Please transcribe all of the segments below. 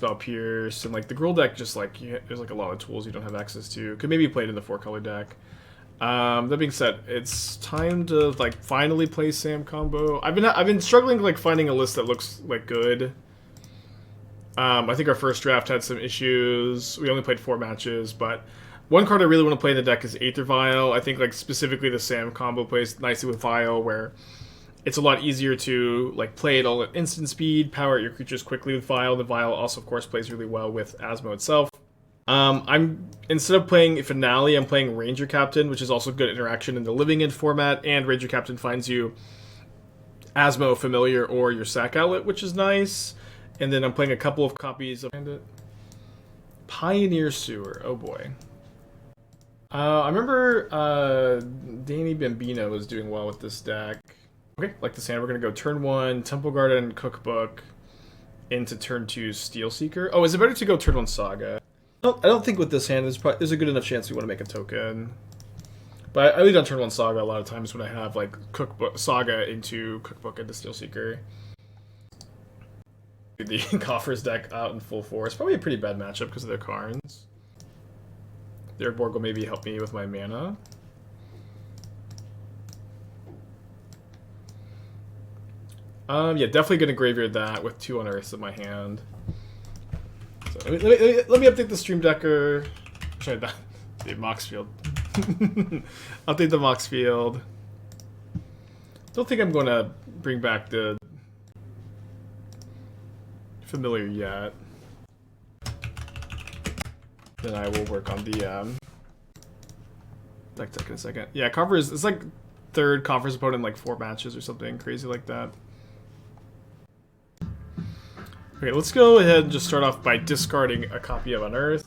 Spell Pierce, and like the Gruul deck, just like there's like a lot of tools you don't have access to. Could maybe play it in the 4-color deck. That being said, it's time to like finally play Sam combo. I've been struggling like finding a list that looks like good. I think our first draft had some issues. We only played 4 matches, but one card I really want to play in the deck is Aether Vial. I think like specifically the Sam combo plays nicely with Vial, where it's a lot easier to like play it all at instant speed, power your creatures quickly with Vial. The Vial also, of course, plays really well with Asmo itself. I'm instead of playing Finale, I'm playing Ranger-Captain, which is also good interaction in the Living End format, and Ranger-Captain finds you Asmo Familiar or your Sack Outlet, which is nice. And then I'm playing a couple of copies of Pioneer Sewer. Oh boy. I remember Danny Bambino was doing well with this deck. Okay, like the sand, we're going to go turn 1, Temple Garden Cookbook, into turn 2, Steelseeker. Oh, is it better to go turn 1 Saga? I don't think with this hand there's a good enough chance we want to make a token. But I lead on turn 1 Saga a lot of times when I have like Cookbook Saga into Cookbook into Steelseeker. The Coffers deck out in full force. Probably a pretty bad matchup because of their Karns. Their board will maybe help me with my mana. Yeah, definitely gonna graveyard that with 2 Unearths in my hand. So let me update the Stream Decker. Sorry, the Mox Field. Update the Mox Field. Don't think I'm gonna bring back the Familiar yet. Then I will work on the deck tech in a second. Yeah, Conference. It's like 3rd Conference opponent in like 4 matches or something crazy like that. Okay, let's go ahead and just start off by discarding a copy of Unearth.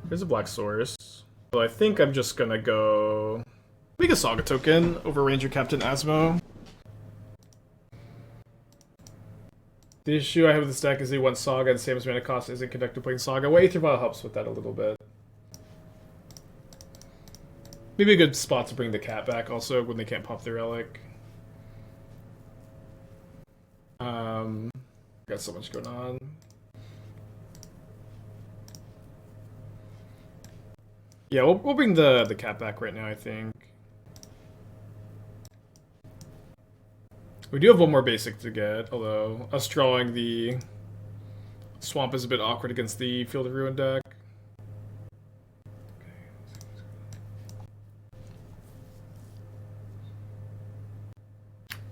Here's a black source. So I think I'm just gonna go make a Saga token over Ranger-Captain Asmo. The issue I have with this deck is they want Saga and Sam's mana cost isn't connected to playing Saga. Well, Aether Vial helps with that a little bit. Maybe a good spot to bring the cat back also when they can't pop their relic. Got so much going on. Yeah, we'll bring the cat back right now, I think. We do have one more basic to get, although us drawing the swamp is a bit awkward against the Field of Ruin deck.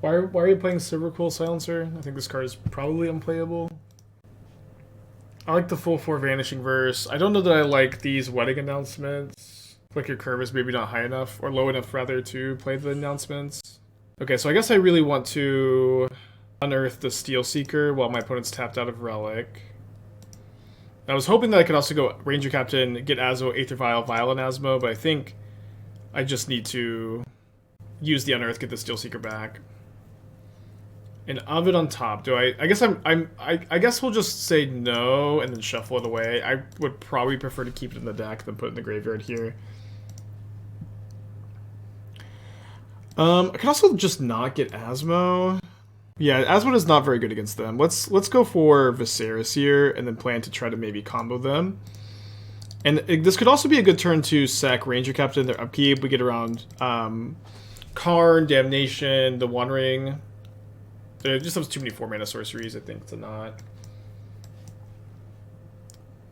Why are you playing Silverquill Silencer? I think this card is probably unplayable. I like the full 4 Vanishing Verse. I don't know that I like these wedding announcements. Like your curve is maybe not high enough, or low enough rather, to play the announcements. Okay, so I guess I really want to unearth the Steelseeker while my opponent's tapped out of Relic. I was hoping that I could also go Ranger-Captain, get Asmo, Aether Vial, Vial, and Asmo, but I think I just need to use the Unearth, get the Steelseeker back. And Ovid on top. Do I guess I guess we'll just say no and then shuffle it away. I would probably prefer to keep it in the deck than put it in the graveyard here. I can also just not get Asmo. Yeah, Asmo is not very good against them. Let's go for Viscera Seer and then plan to try to maybe combo them. And this could also be a good turn to sack Ranger-Captain, their upkeep. We get around Karn, Damnation, the One Ring. There just have too many 4-mana sorceries, I think, to not.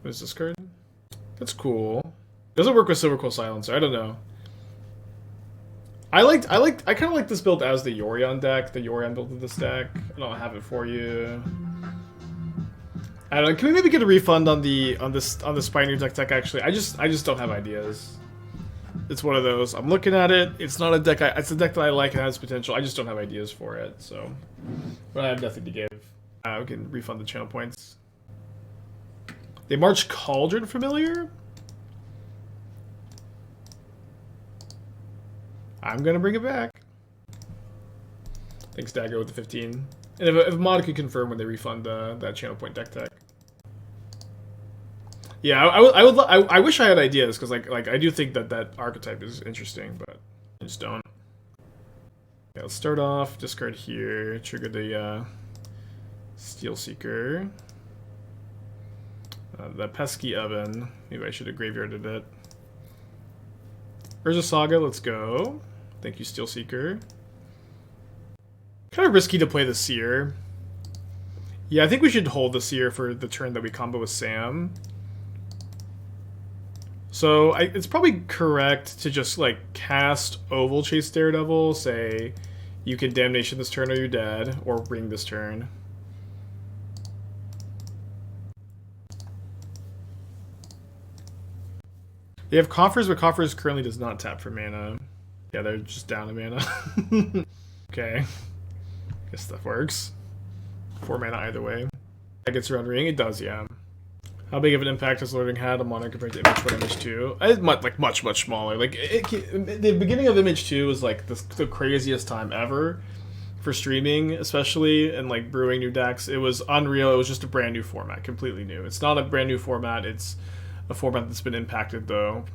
What is this card? That's cool. Doesn't work with Silverquill Silencer. I don't know. I kind of like this build as the Yorion deck. The Yorion build of this deck. I don't have it for you. I don't know. Can we maybe get a refund on the Pioneer deck? Actually, I just don't have ideas. It's one of those. I'm looking at it. It's not a deck. It's a deck that I like and has potential. I just don't have ideas for it. So, but I have nothing to give. We can refund the channel points. They march Cauldron Familiar. I'm gonna bring it back. Thanks, Dagger, with the 15. And if Mod could confirm when they refund that channel point deck tech. Yeah, I wish I had ideas because like I do think that archetype is interesting, but I just don't. Yeah, let's start off, discard here, trigger the Steelseeker. That pesky oven. Maybe I should have graveyarded it. Urza Saga, let's go. Thank you, Steelseeker. Kind of risky to play the Seer. Yeah, I think we should hold the Seer for the turn that we combo with Sam. So it's probably correct to just like cast Ovalchase Daredevil, say you can Damnation this turn or you're dead, or Ring this turn. They have Coffers, but Coffers currently does not tap for mana. Yeah, they're just down a mana. Okay. Guess that works. 4 mana either way. That gets around Ring? It does, yeah. How big of an impact has Lording had on Modern compared to Image 1, Image 2? It's much smaller. Like, the beginning of Image 2 was like the craziest time ever for streaming, especially, and like brewing new decks. It was unreal. It was just a brand new format, completely new. It's not a brand new format. It's a format that's been impacted though,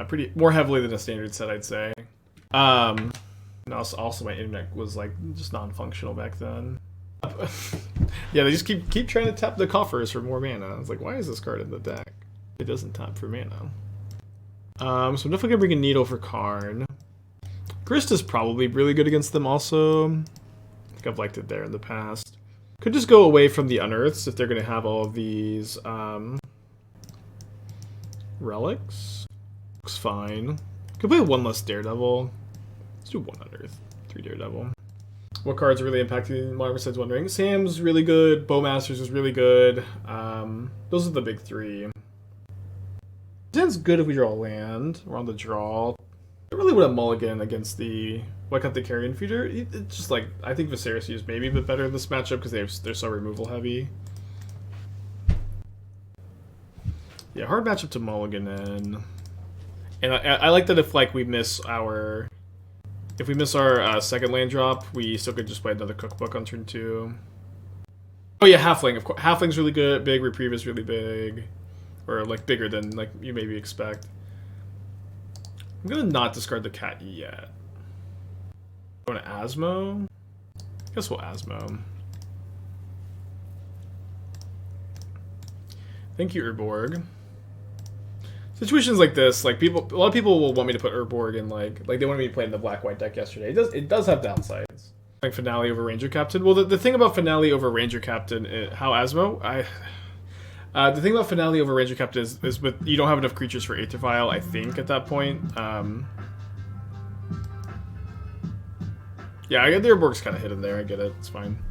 pretty more heavily than a standard set, I'd say. And also my internet was like just non-functional back then. Yeah, they just keep trying to tap the Coffers for more mana. I was like, why is this card in the deck? It doesn't tap for mana. So I'm definitely gonna bring a Needle for Karn. Grist is probably really good against them also. I think I've liked it there in the past. Could just go away from the Unearths if they're gonna have all of these relics. Looks fine. Could play one less Daredevil. Let's do 1 Unearth, 3 Daredevil. What cards are really impacting Modern besides One Ring? Sam's really good. Bowmasters is really good. Those are the big 3. Zen's good if we draw a land. We're on the draw. I really would have mulligan against the... Why cut the Carrion Feeder? It's just like... I think Viscera Seer is maybe a bit better in this matchup because they're so removal heavy. Yeah, hard matchup to mulligan in. And I like that if like we miss our... If we miss our second land drop, we still could just play another Cookbook on turn 2. Oh yeah, Halfling. Of course, Halfling's really good. Big Reprieve is really big, or like bigger than like you maybe expect. I'm gonna not discard the cat yet. Going to Asmo. I guess we'll Asmo. Thank you, Urborg. Situations like this, like a lot of people will want me to put Urborg in like they wanted me to play in the black-white deck yesterday. It does have downsides. Like Finale over Ranger-Captain. Well, the thing about Finale over Ranger-Captain, how Asmo, the thing about Finale over Ranger-Captain is with you don't have enough creatures for Aether Vial, I think, at that point. Yeah, I get the Urborg's kind of hidden there. I get it. It's fine.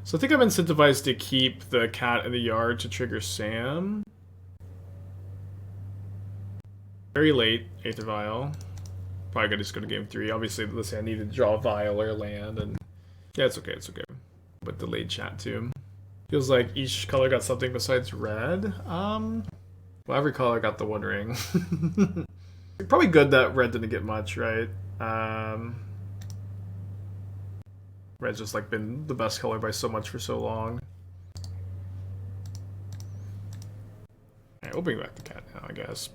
So I think I'm incentivized to keep the cat in the yard to trigger Sam. Very late, Aether Vial. Probably gonna just go to game 3. Obviously, let's say I needed to draw a Vial or a land, and yeah, it's okay, it's okay. But delayed chat too. Feels like each color got something besides red. Well, every color got the 1 ring. Probably good that red didn't get much, right? Red's just like been the best color by so much for so long. Alright, we'll bring back the cat now, I guess.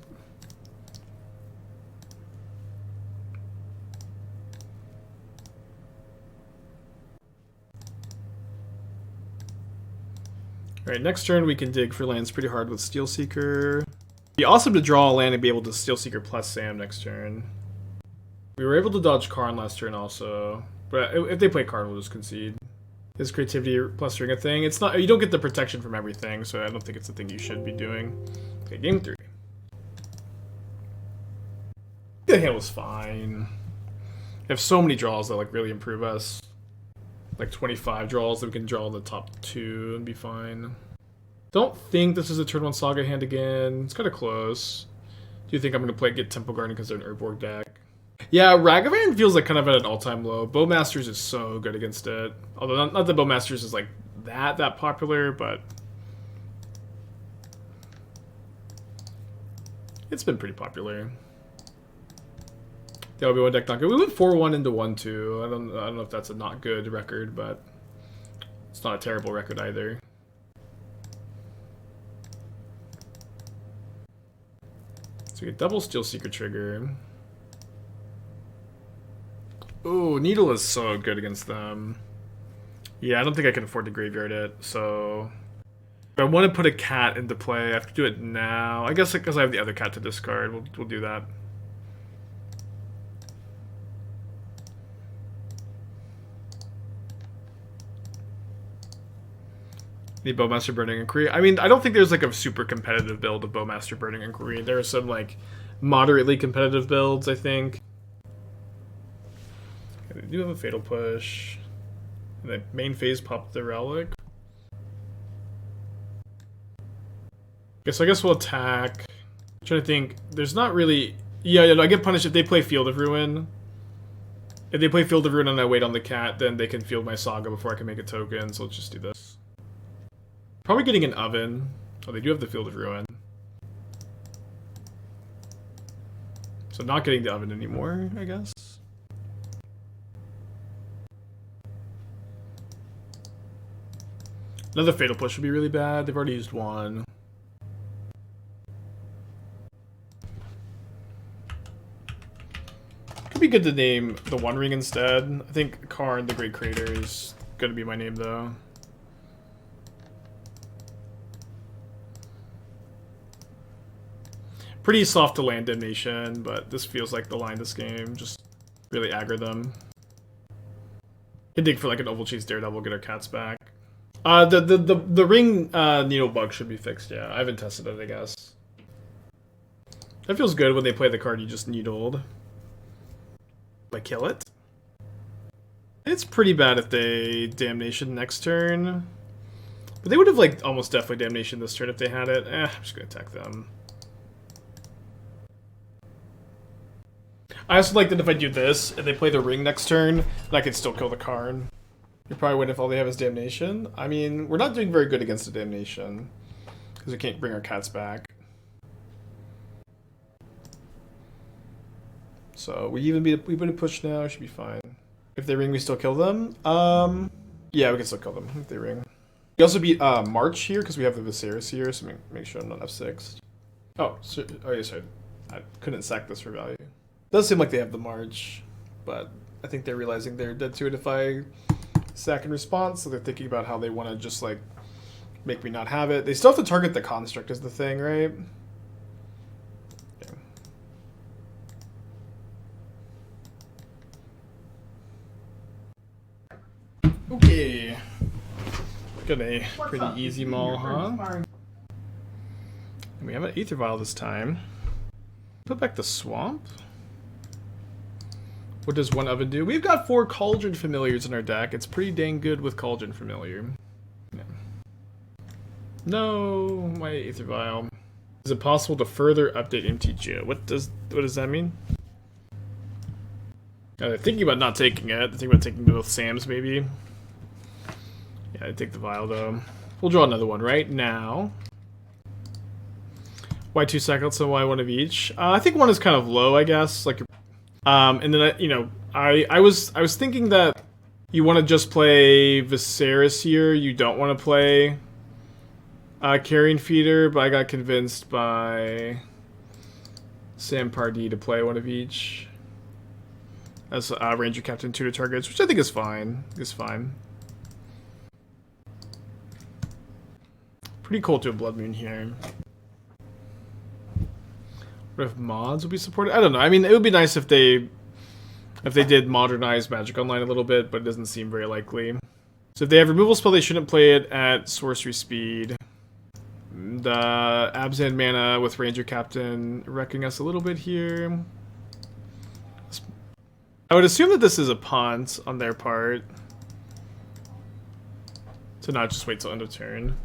Alright, next turn we can dig for lands pretty hard with Steelseeker. Be awesome to draw a land and be able to Steelseeker plus Sam next turn. We were able to dodge Karn last turn also. But if they play Karn, we'll just concede. Is creativity plus ring a thing? It's not. You don't get the protection from everything, so I don't think it's the thing you should be doing. Okay, game 3. The hand was fine. We have so many draws that like really improve us. Like 25 draws that we can draw in the top 2 and be fine. Don't think this is a turn 1 Saga hand again. It's kind of close. Do you think I'm going to get Temple Garden because they're an Urborg deck? Yeah, Ragavan feels like kind of at an all-time low. Bowmasters is so good against it. Although not that Bowmasters is like that popular, but it's been pretty popular. The LB1 deck not good. We went 4-1 into 1-2. I don't know if that's a not good record, but it's not a terrible record either. So we get double Steelseeker trigger. Ooh, Needle is so good against them. Yeah, I don't think I can afford to graveyard it, so... If I want to put a cat into play, I have to do it now. I guess because I have the other cat to discard, we'll do that. The Bowmaster Burning Inquiry. I mean, I don't think there's like a super competitive build of Bowmaster Burning Inquiry. There are some like moderately competitive builds, I think. Okay, they do have a Fatal Push. And the main phase popped the Relic. Okay, so I guess we'll attack. I'm trying to think. There's not really... Yeah, I get punished if they play Field of Ruin. If they play Field of Ruin and I wait on the cat, then they can field my Saga before I can make a token, so let's just do this. Probably getting an Oven. Oh, they do have the Field of Ruin. So not getting the Oven anymore, I guess. Another Fatal Push would be really bad. They've already used one. Could be good to name the One Ring instead. I think Karn, the Great Creator, is going to be my name, though. Pretty soft to land Damnation, but this feels like the line this game. Just really aggro them. Can dig for like an Ovalchase Daredevil, get our cats back. The ring needle bug should be fixed, yeah. I haven't tested it, I guess. That feels good when they play the card you just needled. Like, kill it? It's pretty bad if they Damnation next turn. But they would have, like, almost definitely Damnation this turn if they had it. I'm just gonna attack them. I also like that if I do this, and they play the ring next turn, then I can still kill the Karn. You probably win if all they have is Damnation. I mean, we're not doing very good against the Damnation. Because we can't bring our cats back. So, we've been pushed now, should be fine. If they ring, we still kill them? Yeah, we can still kill them if they ring. We also beat March here, because we have the Viscera Seer, so make sure I'm not F6. Oh, yeah, sorry. I couldn't sack this for value. Does seem like they have the March, but I think they're realizing they're dead to it if I sack in response, so they're thinking about how they want to just, like, make me not have it. They still have to target the Construct is the thing, right? Okay. Got a pretty easy maul, huh? And we have an Aether Vial this time. Put back the Swamp. What does one Oven do? We've got 4 Cauldron Familiars in our deck. It's pretty dang good with Cauldron Familiar. Yeah. No, my Aether Vial. Is it possible to further update MTGO? What does that mean? They're thinking about not taking it. They're thinking about taking both Sams, maybe. Yeah, I'd take the Vial, though. We'll draw another one right now. Why 2 seconds and why 1 of each? I think 1 is kind of low, I guess. Like, and then I was thinking that you want to just play Viscera Seer. You don't want to play Carrion Feeder, but I got convinced by Sam Pardee to play 1 of each as Ranger-Captain tutor targets, which I think is fine. Pretty cool to a Blood Moon here. What if mods would be supported? I don't know. I mean, it would be nice if they did modernize Magic Online a little bit, but it doesn't seem very likely. So if they have removal spell, they shouldn't play it at sorcery speed. The Abzan mana with Ranger Captain wrecking us a little bit here. I would assume that this is a punt on their part. To not just wait till end of turn.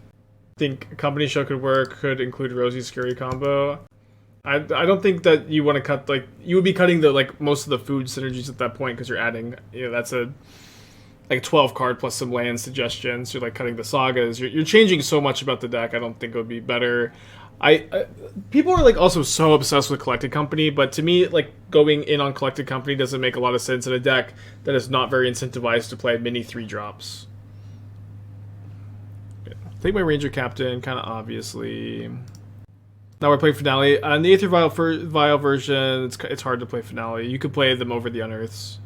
I think a company show could work, could include Rosie's Scurry combo. I don't think that you want to cut, like, you would be cutting the, like, most of the food synergies at that point because you're adding, that's a, like, 12 card plus some land suggestions. You're, like, cutting the sagas. You're changing so much about the deck. I don't think it would be better. People are, like, also so obsessed with Collected Company, but to me, like, going in on Collected Company doesn't make a lot of sense in a deck that is not very incentivized to play mini 3-drops. Take my Ranger Captain, kind of obviously. Now we're playing Finale. On the Aether Vial version, it's hard to play Finale. You could play them over the Unearths.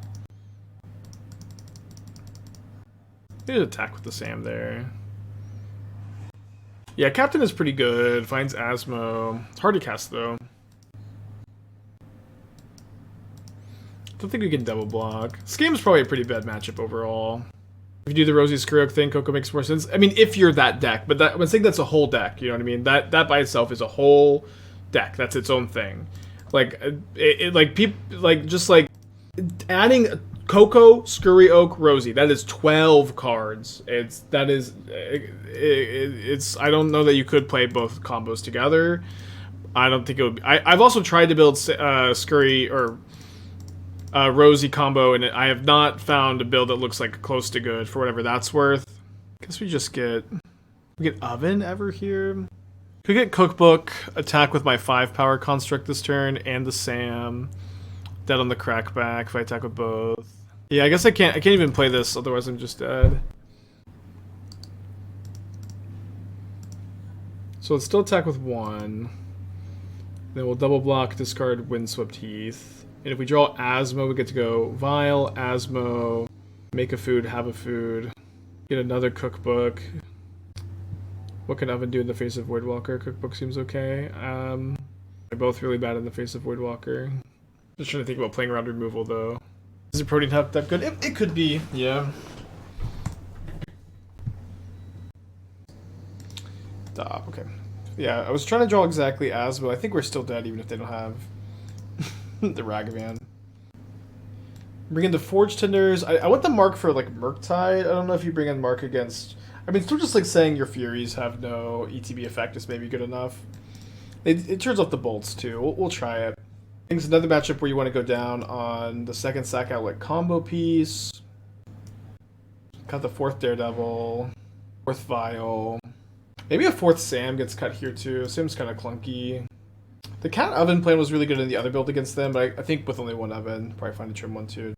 Maybe attack with the Sam there. Yeah, Captain is pretty good. Finds Asmo. It's hard to cast, though. Don't think we can double block. This game is probably a pretty bad matchup overall. If you do the Rosie Skruok thing, Coco makes more sense. I mean, if you're that deck, but I'm saying that's a whole deck. You know what I mean? That by itself is a whole deck. That's its own thing. Like just adding Coco, Scurry Oak, Rosie. That is 12 cards. It's I don't know that you could play both combos together. I don't think it would be. I've also tried to build Scurry or Rosie combo, and I have not found a build that looks like close to good for whatever that's worth. Guess we get Oven ever here. Could get Cookbook, attack with my 5-power construct this turn, and the Sam. Dead on the Crackback if I attack with both. Yeah, I guess I can't even play this, otherwise I'm just dead. So let's still attack with 1. Then we'll double block, discard Windswept Heath. And if we draw Asmo, we get to go Vial, Asmo, make a food, have a food, get another Cookbook. What can Oven do in the face of Voidwalker? Cookbook seems okay. They're both really bad in the face of Voidwalker. Just trying to think about playing around removal, though. Is the Protein Hub that good? It could be, yeah. Stop, okay. Yeah, I was trying to draw exactly Asmo. I think we're still dead even if they don't have the Ragavan. Bring in the Forge-Tenders. I want the Mark for, like, Murktide. I don't know if you bring in Mark against... I mean, still just, like, saying your Furies have no ETB effect is maybe good enough. It turns off the bolts, too. We'll try it. I think it's another matchup where you want to go down on the second Sack Outlet combo piece. Cut the 4th Daredevil. 4th Vial. Maybe a 4th Sam gets cut here, too. Sam's kind of clunky. The Cat Oven plan was really good in the other build against them, but I think with only one Oven, probably find a trim one too.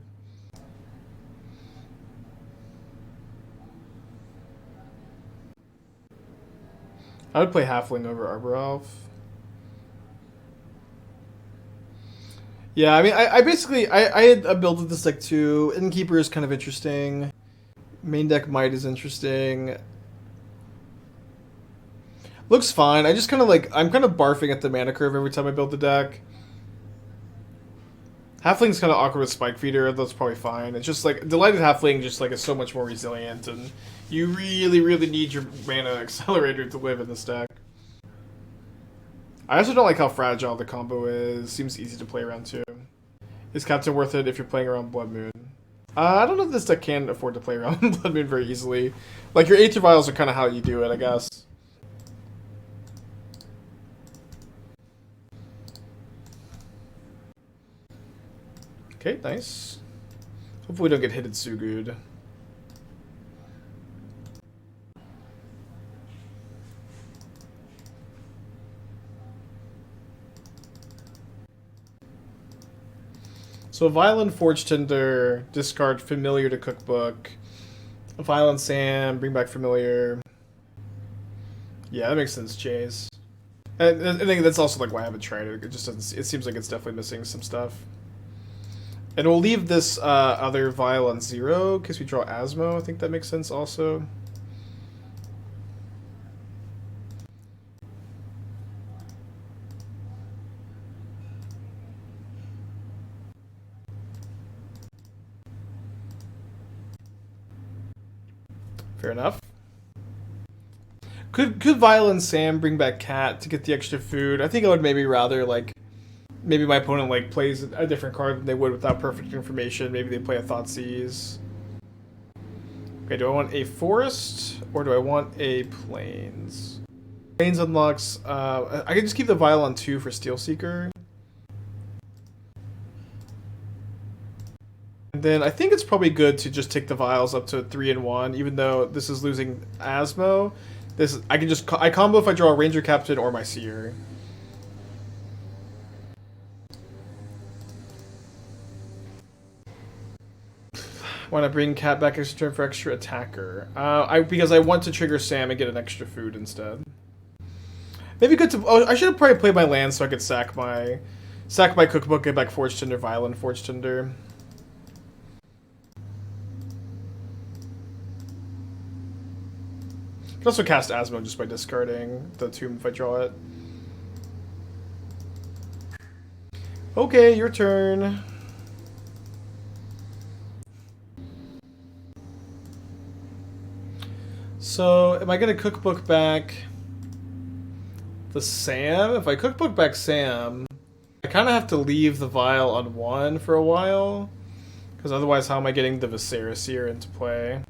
I would play Halfling over Arbor Elf. Yeah, I mean, I basically had a build with this deck too. Innkeeper is kind of interesting. Main deck Mite is interesting. Looks fine. I just kind of I'm kind of barfing at the mana curve every time I build the deck. Halfling's kind of awkward with Spike Feeder. That's probably fine. It's just like Delighted Halfling just is so much more resilient, and you really, really need your mana accelerator to live in this deck. I also don't like how fragile the combo is. Seems easy to play around too. Is Captain worth it if you're playing around Blood Moon? I don't know if this deck can afford to play around Blood Moon very easily. Like, your Aether Vials are kind of how you do it, I guess. Okay, nice. Hopefully we don't get hit at Sugud. So Violent Forge-Tender, discard Familiar to Cookbook. Violent Sam, bring back Familiar. Yeah, that makes sense, Chase. And I think that's also why I haven't tried it. It just doesn't. It seems like it's definitely missing some stuff. And we'll leave this other Vial on 0 because we draw Asmo. I think that makes sense also. Fair enough. Could Vial and Sam bring back Cat to get the extra food? I think I would maybe rather maybe my opponent plays a different card than they would without perfect information. Maybe they play a Thoughtseize. Okay, do I want a Forest or do I want a Plains? Plains unlocks. I can just keep the Vial on 2 for Steelseeker. And then I think it's probably good to just take the Vials up to 3 and 1, even though this is losing Asmo. I combo if I draw a Ranger-Captain or my Seer. Want to bring Cat back extra turn for extra attacker? Because I want to trigger Sam and get an extra food instead. Maybe good to... Oh, I should have probably played my land so I could sack my cookbook, get back Forge-Tender, Vial, and Forge-Tender. I can also cast Asmo just by discarding the tomb if I draw it. Okay, your turn. So, am I going to cookbook back the Sam? If I cookbook back Sam, I kind of have to leave the Vial on 1 for a while. Because otherwise, how am I getting the Viscera Seer into play?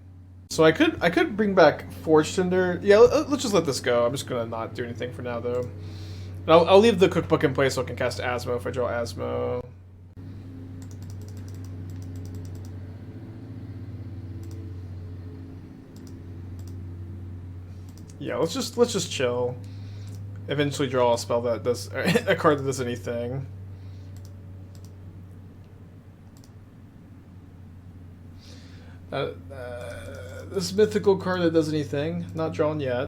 So I could bring back Forge-Tender. Yeah, let's just let this go. I'm just going to not do anything for now, though. I'll leave the cookbook in place so I can cast Asmo if I draw Asmo. Yeah, let's just chill. Eventually draw a spell that does a card that does anything. This mythical card that does anything, not drawn yet.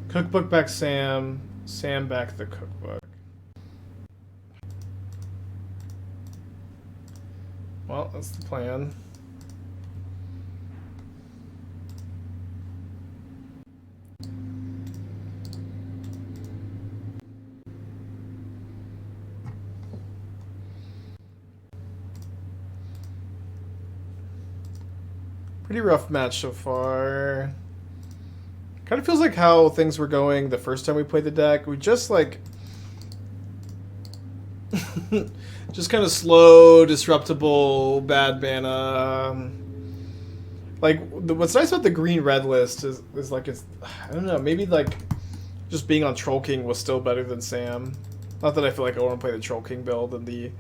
Cookbook back Sam, Sam back the cookbook. Well, that's the plan. Pretty rough match so far. Kind of feels like how things were going the first time we played the deck. We just like... just kind of slow, disruptible, bad mana. Like, what's nice about the green-red list is like it's... I don't know, maybe like just being on Troll King was still better than Sam. Not that I feel like I want to play the Troll King build in the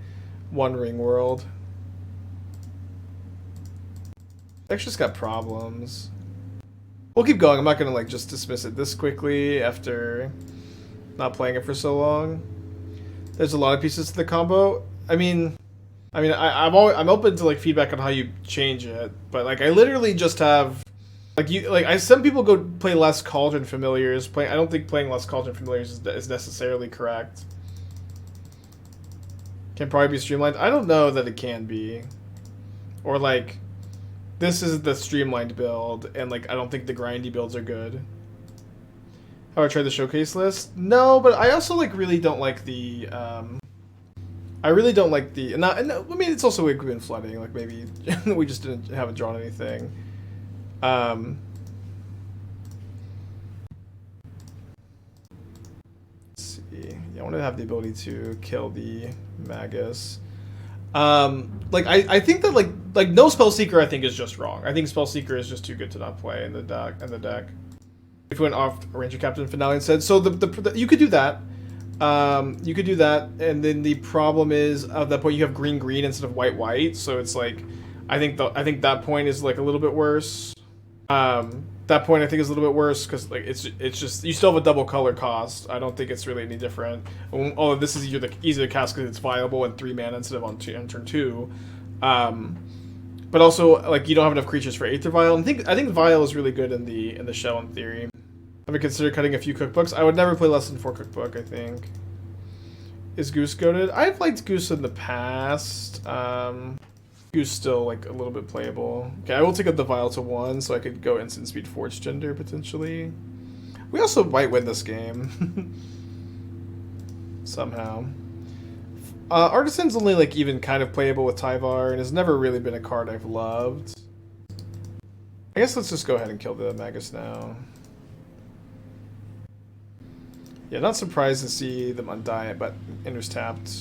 One Ring world. Deck's just got problems. We'll keep going. I'm not gonna like just dismiss it this quickly after not playing it for so long. There's a lot of pieces to the combo. I'm open to like feedback on how you change it, but like I literally just have some people go play less Cauldron Familiars. I don't think playing less Cauldron Familiars is necessarily correct. Can probably be streamlined. I don't know that it can be, or like. This is the streamlined build, and like I don't think the grindy builds are good. Have I tried the showcase list? No, but I also like really don't like the. I really don't like the. And I mean, it's also we've been flooding. Like maybe we just haven't drawn anything. Let's see. Yeah, I want to have the ability to kill the Magus. Like I think that like no Spellseeker I think is just wrong. I think Spellseeker is just too good to not play in the deck. If we went off Ranger-Captain Finale and said so, the you could do that. You could do that, and then the problem is at that point you have green instead of white. So it's like I think that point is like a little bit worse. That point I think is a little bit worse because like it's just you still have a double color cost. I don't think it's really any different. Oh, this is easier to cast because it's viable and 3 mana instead of on turn 2. But also like you don't have enough creatures for Aether Vial. I think Vial is really good in the shell in theory. I would consider cutting a few cookbooks. I would never play less than 4 cookbook. I think. Is Goose goated? I've liked Goose in the past. Goose still like a little bit playable. Okay, I will take up the Vial to 1 so I could go instant speed Forge-Tender potentially. We also might win this game. Somehow. Artisan's only like even kind of playable with Tyvar and has never really been a card I've loved. I guess let's just go ahead and kill the Magus now. Yeah, not surprised to see them undie it, but Ender's tapped.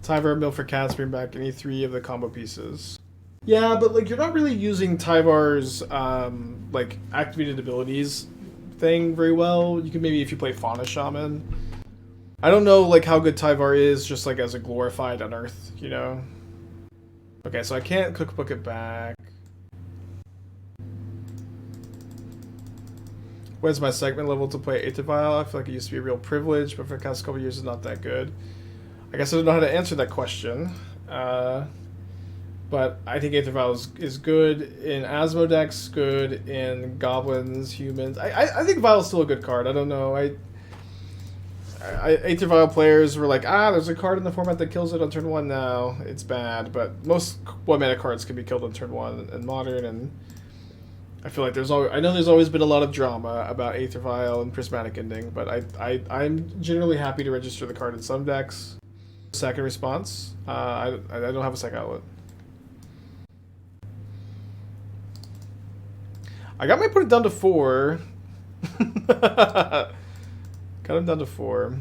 Tyvar, Mill for Cats, bring back any 3 of the combo pieces. Yeah, but like you're not really using Tyvar's like activated abilities thing very well. You can maybe if you play Fauna Shaman. I don't know like how good Tyvar is just like as a glorified Unearth, you know? Okay, so I can't cookbook it back. When's my segment level to play Aether Vial? I feel like it used to be a real privilege, but for the past couple years it's not that good. I guess I don't know how to answer that question. But I think Aether Vial is good in Asmo decks, good in Goblins, Humans. I think Vial's still a good card. I don't know. Aether Vial players were like, there's a card in the format that kills it on turn 1 now. It's bad. But most 1-mana cards can be killed on turn 1 in Modern, and I feel like there's always been a lot of drama about Aether Vial and Prismatic Ending, but I'm generally happy to register the card in some decks. Second response. I don't have a second outlet. I got my put it down to 4. Got him down to 4.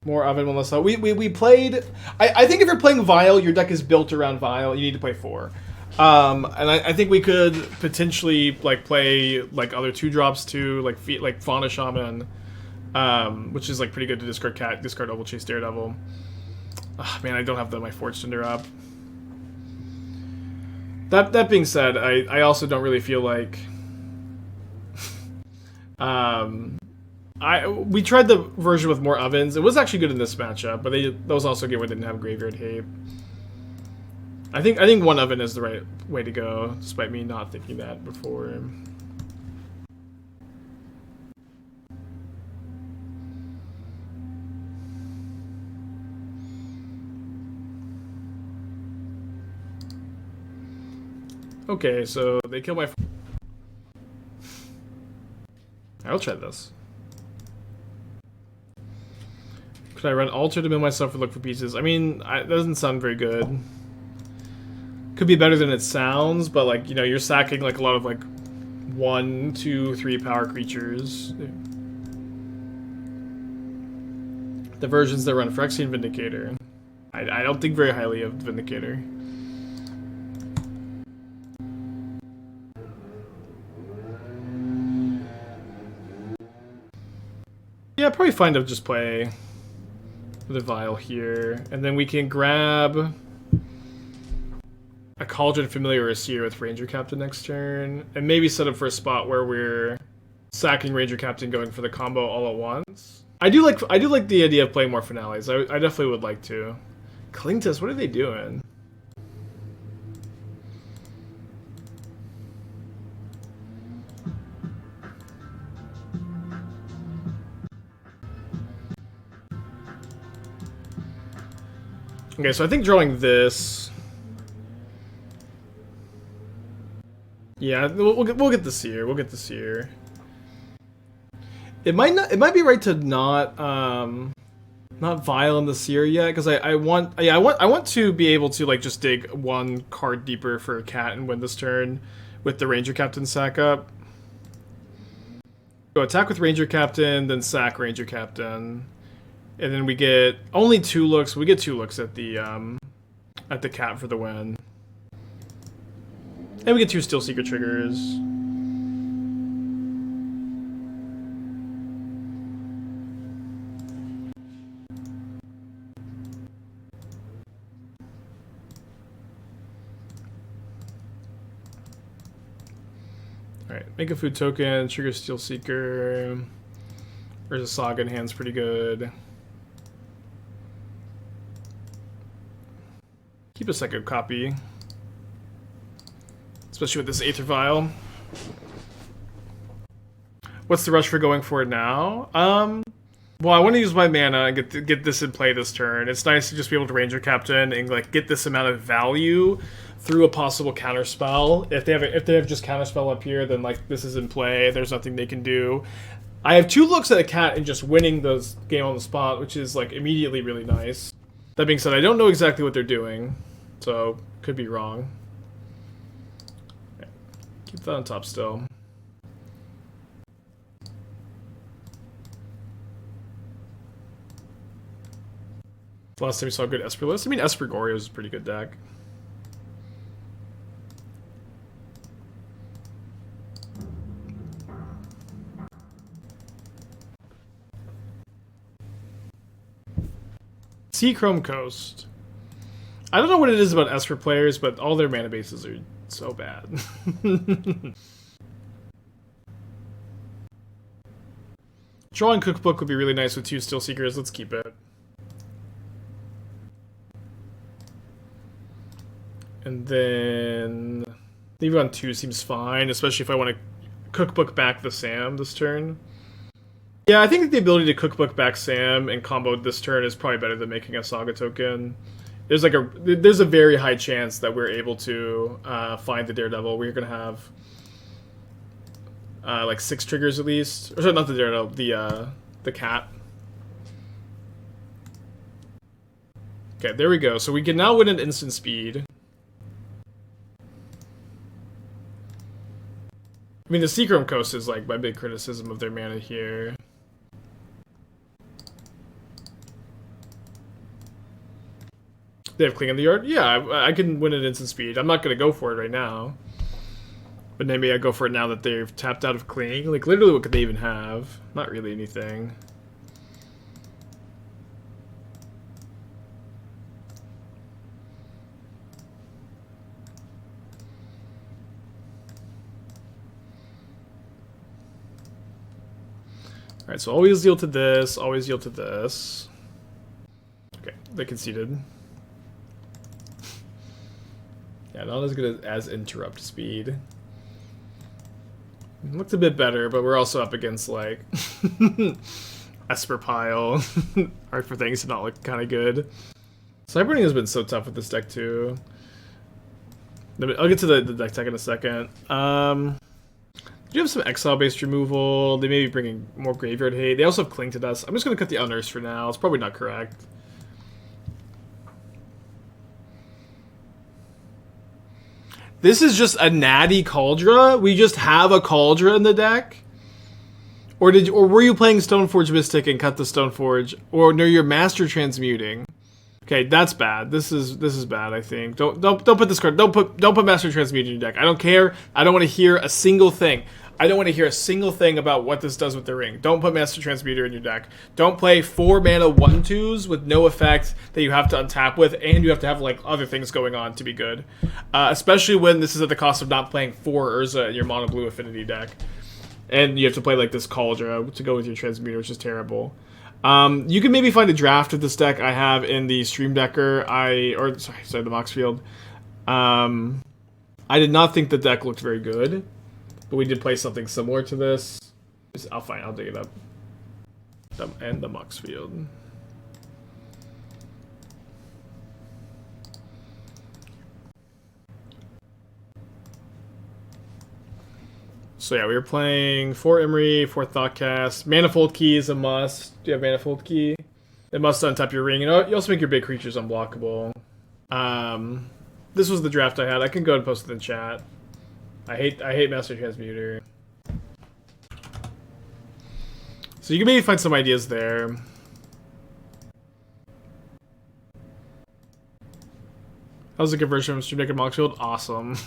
More Oven, one less. We played. I think if you're playing Vial, your deck is built around Vial. You need to play 4. And I think we could potentially like play like other 2-drops too, like Fauna Shaman, which is like pretty good to discard Cat, discard Ovalchase Daredevil. Man, I don't have my Forge-Tender up. That being said, I also don't really feel like. We tried the version with more ovens. It was actually good in this matchup, but that was also a game where they didn't have Graveyard Hate. I think 1 oven is the right way to go, despite me not thinking that before. Okay, so they kill my. I'll try this. Could I run Altar to mill myself or look for pieces? I mean, that doesn't sound very good. Could be better than it sounds, but like, you know, you're sacking like a lot of like 1, 2, 3 power creatures. The versions that run Phyrexian Vindicator. I don't think very highly of Vindicator. Yeah, probably fine to just play the Vial here, and then we can grab a Cauldron Familiar or a Seer with Ranger-Captain next turn, and maybe set up for a spot where we're sacking Ranger-Captain, going for the combo all at once. I do like the idea of playing more finales. I definitely would like to. Clintus, what are they doing? Okay, so I think drawing this. Yeah, we'll get the Seer. We'll get the Seer. It might be right to not Vial in the Seer yet, because I want to be able to like just dig 1 card deeper for a cat and win this turn with the Ranger-Captain sack up. Go attack with Ranger-Captain, then sack Ranger-Captain. And then we get only 2 looks. We get 2 looks at the cat for the win. And we get 2 Steelseeker triggers. Alright, make a food token, trigger Steelseeker. Urza Saga in hand's pretty good. Keep a second copy. Especially with this Aether Vial. What's the rush for going for it now? Well, I want to use my mana and get this in play this turn. It's nice to just be able to Ranger-Captain and like get this amount of value through a possible counterspell. If they have just counterspell up here, then like this is in play. There's nothing they can do. I have 2 looks at a cat and just winning the game on the spot, which is like immediately really nice. That being said, I don't know exactly what they're doing, so could be wrong. Okay. Keep that on top still. Last time we saw a good Esper list. I mean, Esper Goryo is a pretty good deck. Sea Chrome Coast. I don't know what it is about Esper players, but all their mana bases are so bad. Drawing Cookbook would be really nice with 2 Steelseekers. Let's keep it. And then leave it on 2 seems fine, especially if I want to cookbook back the Sam this turn. Yeah, I think the ability to cookbook back Sam and combo this turn is probably better than making a Saga token. There's a very high chance that we're able to find the Daredevil. We're gonna have like 6 triggers at least. Or sorry, not the Daredevil, the cat. Okay, there we go. So we can now win an instant speed. I mean, the Seachrome Coast is like my big criticism of their mana here. They have Cling in the yard? Yeah, I can win an instant speed. I'm not going to go for it right now. But maybe I go for it now that they've tapped out of Cling. Like, literally, what could they even have? Not really anything. Alright, so always yield to this, always yield to this. Okay, they conceded. Yeah, not as good as interrupt speed. Looks a bit better, but we're also up against, like, Esper Pile. Art for things to not look kind of good. Cyberning has been so tough with this deck, too. I'll get to the deck tech in a second. Do you have some exile-based removal? They may be bringing more graveyard hate. They also have Cling to Dust. I'm just going to cut the Unearth for now. It's probably not correct. This is just a natty Cauldra? We just have a Cauldra in the deck? Or were you playing Stoneforge Mystic and cut the Stoneforge? Or no, you're Master Transmuting. Okay, that's bad. This is bad, I think. Don't put this card. Don't put Master Transmuting in your deck. I don't care. I don't want to hear a single thing. I don't want to hear a single thing about what this does with the ring. Don't put Master Transmuter in your deck. Don't play 4 mana 1/2s with no effect that you have to untap with, and you have to have like other things going on to be good. Especially when this is at the cost of not playing 4 Urza in your mono blue affinity deck, and you have to play like this Cauldra to go with your Transmuter, which is terrible. You can maybe find a draft of this deck I have in the Stream Decker. Sorry, the Mox Field. I did not think the deck looked very good, but we did play something similar to this. I'll dig it up. And the Mox Field. So yeah, we were playing 4 Emery, 4 Thoughtcast. Manifold Key is a must. Do you have Manifold Key? It must untap your ring. You also make your big creatures unblockable. This was the draft I had. I can go and post it in chat. I hate Master Transmuter. So you can maybe find some ideas there. How's the conversion from Stream Deck and Moxfield? Awesome.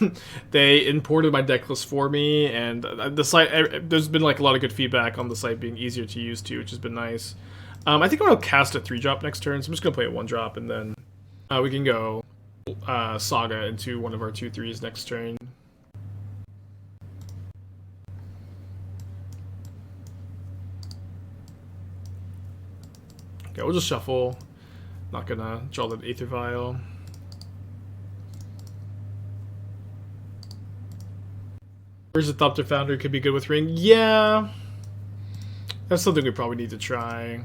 They imported my deck list for me, and the site, there's been like a lot of good feedback on the site being easier to use too, which has been nice. I think I'm going to cast a 3-drop next turn, so I'm just going to play a 1-drop, and then we can go Saga into one of our 2/3s next turn. Okay, we'll just shuffle. Not gonna draw the Aether Vial. Where's the Thopter Foundry could be good with Ring? Yeah. That's something we probably need to try.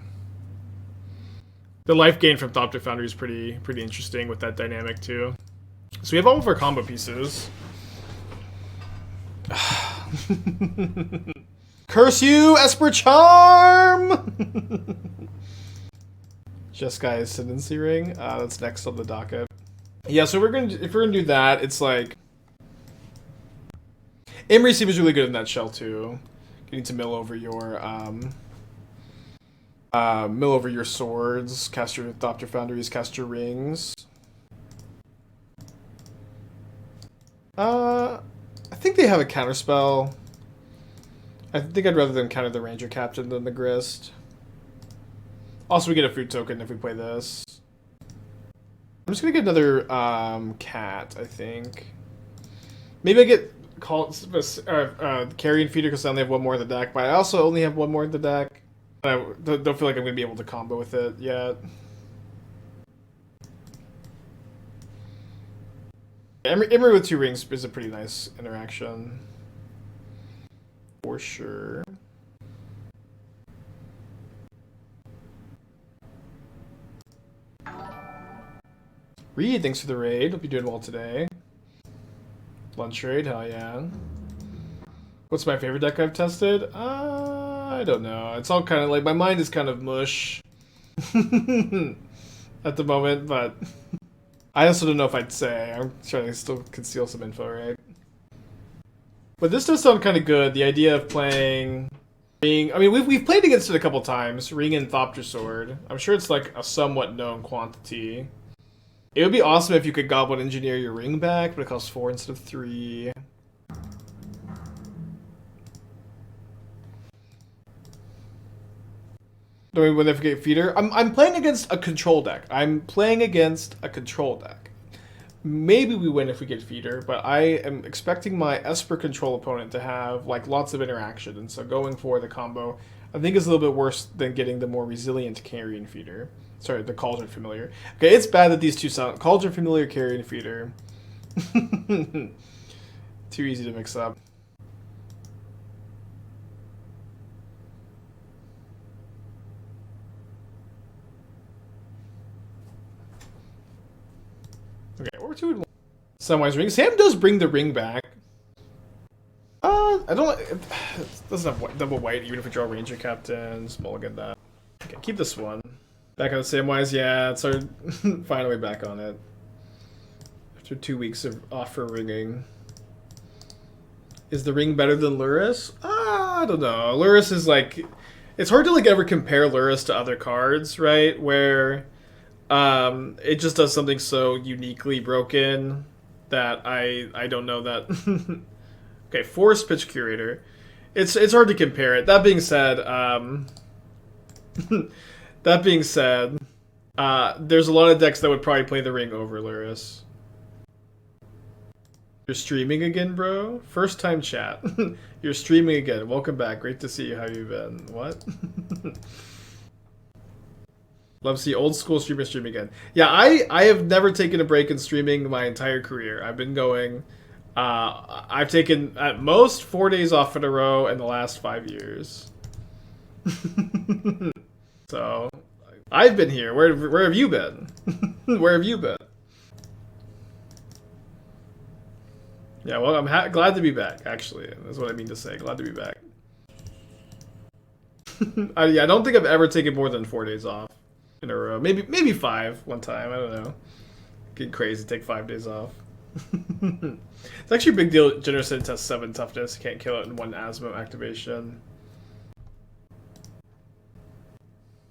The life gain from Thopter Foundry is pretty interesting with that dynamic too. So we have all of our combo pieces. Curse you, Esper Charm! Jeskai Ascendancy Ring. That's next on the docket. Yeah, so if we're gonna do that, it's like Emery seems really good in that shell too. You need to mill over your swords, cast your Thopter Foundries, cast your rings. I think they have a counterspell. I think I'd rather them counter the Ranger-Captain than the Grist. Also, we get a food token if we play this. I'm just gonna get another cat, I think. Maybe I get Carrion Feeder because I only have one more in the deck, but I also only have one more in the deck. I don't feel like I'm gonna be able to combo with it yet. Emery with 2 rings is a pretty nice interaction. For sure. Reed, thanks for the raid. Hope you're doing well today. Lunch raid, hell yeah. What's my favorite deck I've tested? I don't know. It's all kind of like, my mind is kind of mush at the moment, but I also don't know if I'd say. I'm trying to still conceal some info, right? But this does sound kind of good. The idea of playing Ring. I mean, we've played against it a couple times. Ring and Thopter Sword. I'm sure it's like a somewhat known quantity. It would be awesome if you could Goblin Engineer your Ring back, but it costs 4 instead of 3. Don't when they forget Feeder. I'm playing against a control deck. Maybe we win if we get Feeder, but I am expecting my Esper control opponent to have like lots of interaction, and so going for the combo I think is a little bit worse than getting the more resilient Carrion Feeder. Sorry, the Cauldron Familiar. Okay, it's bad that these two sound Cauldron Familiar, Carrion Feeder. Too easy to mix up. Okay, we're 2-1. Samwise ring. Sam does bring the ring back. I don't. It doesn't have double white, even if we draw Ranger-Captains. Mulligan that. Okay, keep this one. Back on the Samwise, yeah. It's our finally back on it after 2 weeks of off for ringing. Is the ring better than Luris? I don't know. Luris is like, it's hard to like ever compare Luris to other cards, right? Where it just does something so uniquely broken that I don't know that. Okay, Forest Pitch Curator. It's hard to compare it. That being said, there's a lot of decks that would probably play the ring over Luris. You're streaming again, bro? First time chat. You're streaming again. Welcome back. Great to see you. How you been? What? Love to see old school streamers stream again. Yeah, I have never taken a break in streaming my entire career. I've been going. I've taken at most 4 days off in a row in the last 5 years. So, I've been here. Where have you been? Where have you been? Yeah, well, I'm glad to be back, actually. That's what I mean to say. Glad to be back. I don't think I've ever taken more than 4 days off in a row. Maybe 5 one time. I don't know. Getting crazy to take 5 days off. It's actually a big deal. Generous Hit tests 7 toughness. You can't kill it in 1 Asmo activation.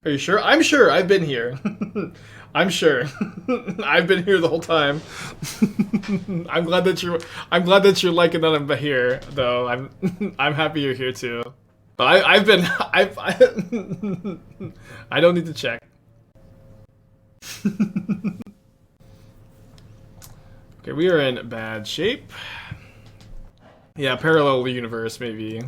Are you sure? I'm sure. I've been here. I'm sure. I've been here the whole time. I'm glad that you're liking that I'm here, though. I'm happy you're here too. But I don't need to check. Okay, we are in bad shape. Yeah, parallel universe maybe.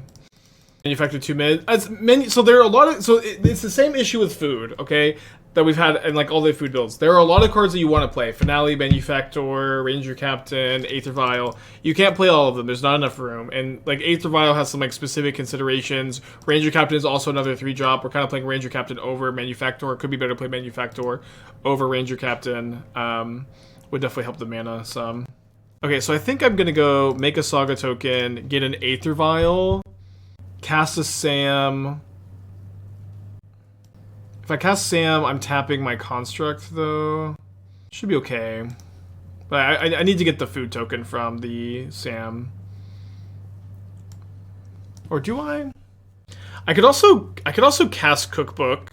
Manufacture 2 mid. So there are a lot of. So it's the same issue with food, okay, that we've had in like all the food builds. There are a lot of cards that you want to play. Finale, Manufactor, Ranger-Captain, Aether Vial. You can't play all of them. There's not enough room. And like Aether Vial has some like specific considerations. Ranger-Captain is also another 3-drop. We're kind of playing Ranger-Captain over Manufactor. It could be better to play Manufactor over Ranger-Captain. Would definitely help the mana some. Okay, so I think I'm gonna go make a Saga token, get an Aether Vial. Cast a Sam. If I cast Sam, I'm tapping my Construct, though. Should be okay. But I need to get the food token from the Sam. Or do I? I could also cast Cookbook.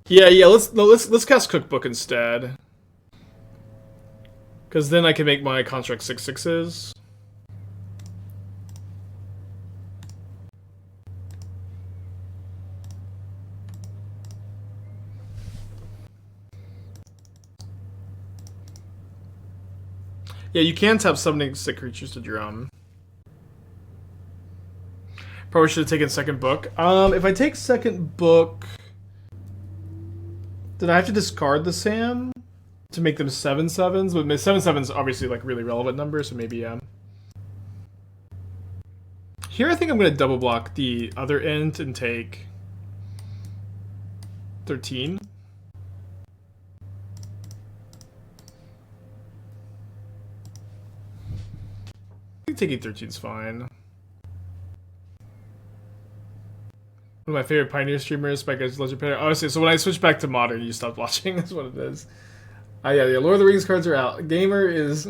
Yeah. Let's cast Cookbook instead. Because then I can make my Construct 6/6s. Yeah, you can tap summoning sick creatures to drum. Probably should have taken second book. If I take second book, then I have to discard the Sam? to make them 7/7s, but 7/7's obviously like really relevant number, so maybe Here I think I'm gonna double block the other int and take 13. I think taking 13 is fine. One of my favorite Pioneer streamers, Spike Edge Legend Painter. Honestly, so when I switch back to Modern, you stopped watching. That's what it is. Yeah, the Lord of the Rings cards are out. Gamer is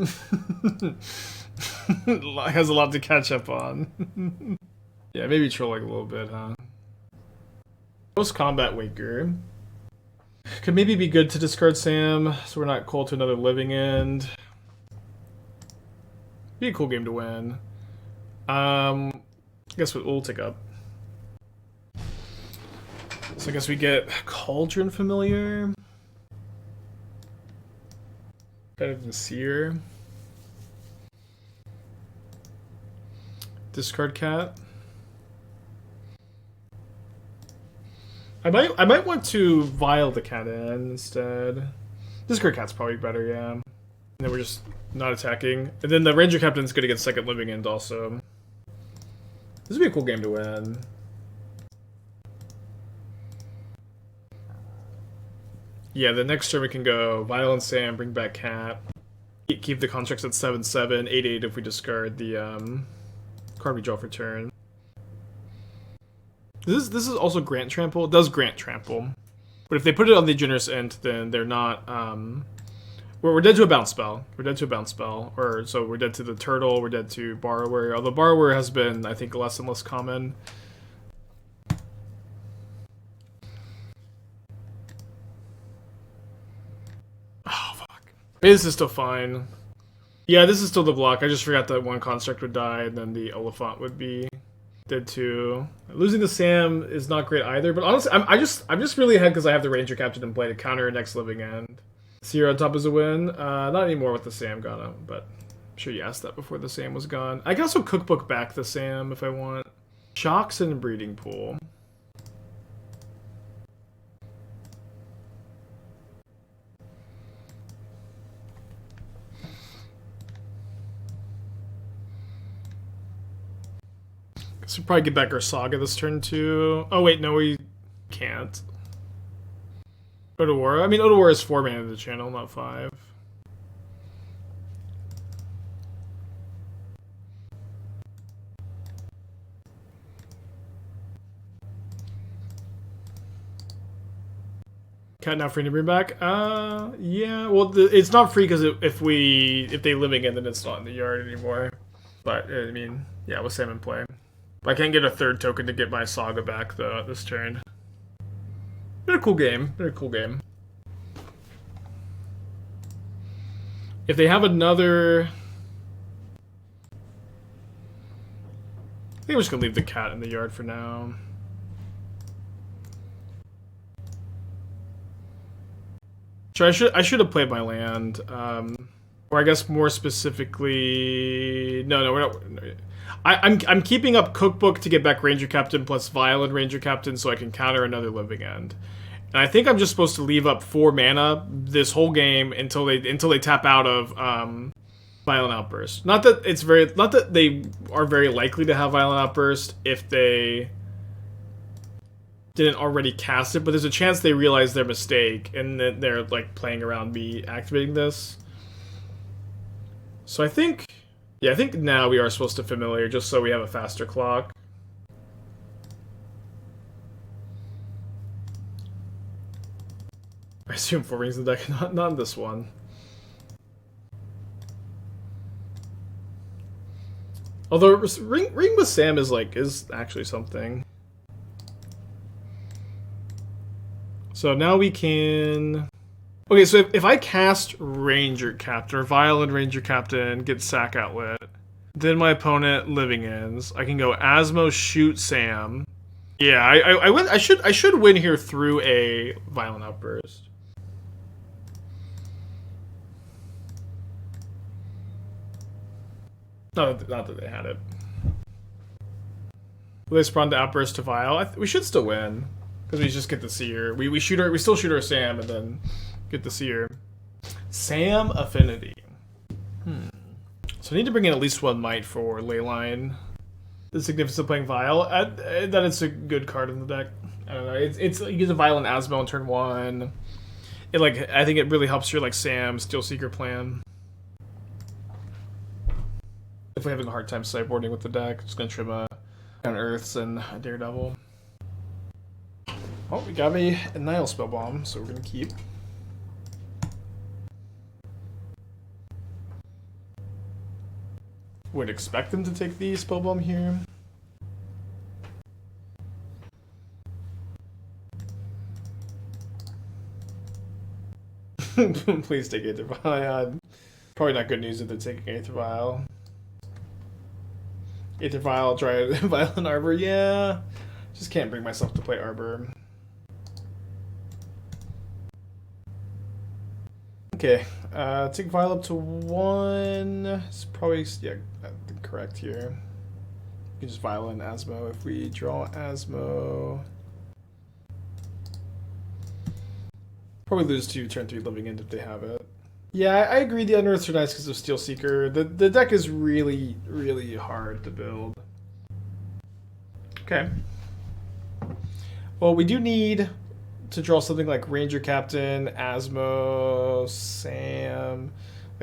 has a lot to catch up on. Yeah, maybe trolling a little bit, huh? Post Combat Waker could maybe be good to discard Sam, so we're not cold to another Living End. Be a cool game to win. I guess we'll take up. So I guess we get Cauldron Familiar. Verdant Seer. Discard Cat. I might want to Vial the cat in instead. Discard Cat's probably better, yeah. And then we're just not attacking. And then the Ranger Captain's gonna get second Living End also. This would be a cool game to win. Yeah, the next turn we can go Violent Sam, bring back Cat. Keep the constructs at 7/7, 8/8 if we discard the card we draw for turn. This is also Grant Trample. It does Grant Trample. But if they put it on the Generous Int, then they're not we're dead to a bounce spell. We're dead to a bounce spell. Or so we're dead to the turtle, we're dead to Borrower. Although Borrower has been, I think, less and less common. Oh fuck. Maybe this is still fine. Yeah, this is still the block. I just forgot that one construct would die and then the Elephant would be dead too. Losing the Sam is not great either, but honestly, I'm just really ahead because I have the Ranger Captain in play to counter a next Living End. Seer on top is a win. Not anymore with the Sam gone, but I'm sure you asked that before the Sam was gone. I can also Cookbook back the Sam if I want. Shocks and Breeding Pool. So we'll probably get back our Saga this turn too. Oh wait, no, we can't. Odawara? I mean, Odawara is 4 mana to the channel, not 5. Cat now free to bring back? Yeah. Well, it's not free because if they Living End, then it's not in the yard anymore. But I mean, yeah, with Sam in play. I can't get a third token to get my Saga back though this turn. Been a cool game. Been a cool game. If they have another, I think I'm just gonna leave the cat in the yard for now. Sure, I should have played my land. Or I guess more specifically, no, we're not. I'm keeping up Cookbook to get back Ranger Captain plus Violent Ranger Captain so I can counter another Living End. And I think I'm just supposed to leave up 4 mana this whole game until they tap out of Violent Outburst. Not that they are very likely to have Violent Outburst if they didn't already cast it, but there's a chance they realize their mistake and that they're like playing around me activating this. So I think now we are supposed to Familiar just so we have a faster clock. I assume 4 rings in the deck, not in this one. Although ring with Sam is actually something. So now we can. Okay, so if I cast Ranger Captain or Violent Ranger Captain, get Sack Outlet, then my opponent Living Ends, I can go Asmo, shoot Sam. Yeah, I should win here through a Violent Outburst. Not that they had it. Will they spawn the Outburst to Vial? We should still win because we just get the Seer. We still shoot our Sam and then get the Seer. Sam Affinity. So I need to bring in at least one Mite for Leyline. The significance of playing Vial. That it's a good card in the deck. I don't know. It's you get a Vial and Asmo on turn 1. It I think it really helps your Sam Steelseeker plan. If we're having a hard time sideboarding with the deck, just gonna trim Unearths and a Daredevil. Oh, we got me a Nihil Spellbomb, so we're gonna keep. Would expect them to take the Spellbomb here. Please take Aether Vial. Probably not good news if they're taking Aether Vial. Aether Vial, try Vial and Arbor. Yeah, just can't bring myself to play Arbor. Okay, take Vial up to 1. It's probably, yeah, correct here. You can just Vial and Asmo if we draw Asmo. Probably lose to turn 3 Living End if they have it. Yeah, I agree the Unearths are nice because of Steelseeker. The deck is really, really hard to build. Okay. Well, we do need to draw something like Ranger-Captain, Asmo, Sam.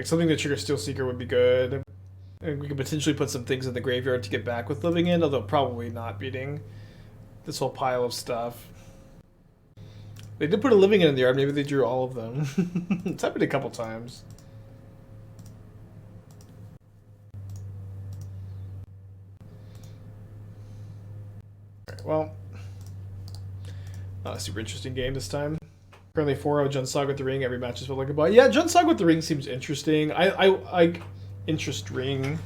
Something that triggers Steelseeker would be good. And we could potentially put some things in the graveyard to get back with Living End, although probably not beating this whole pile of stuff. They did put a Living End in the yard, maybe they drew all of them. It's happened a couple times. Alright, well. Not a super interesting game this time. Currently 4-0 Jund Saga with the Ring. Every match is felt like a buy. Yeah, Jund Saga with the Ring seems interesting. I like Interest Ring.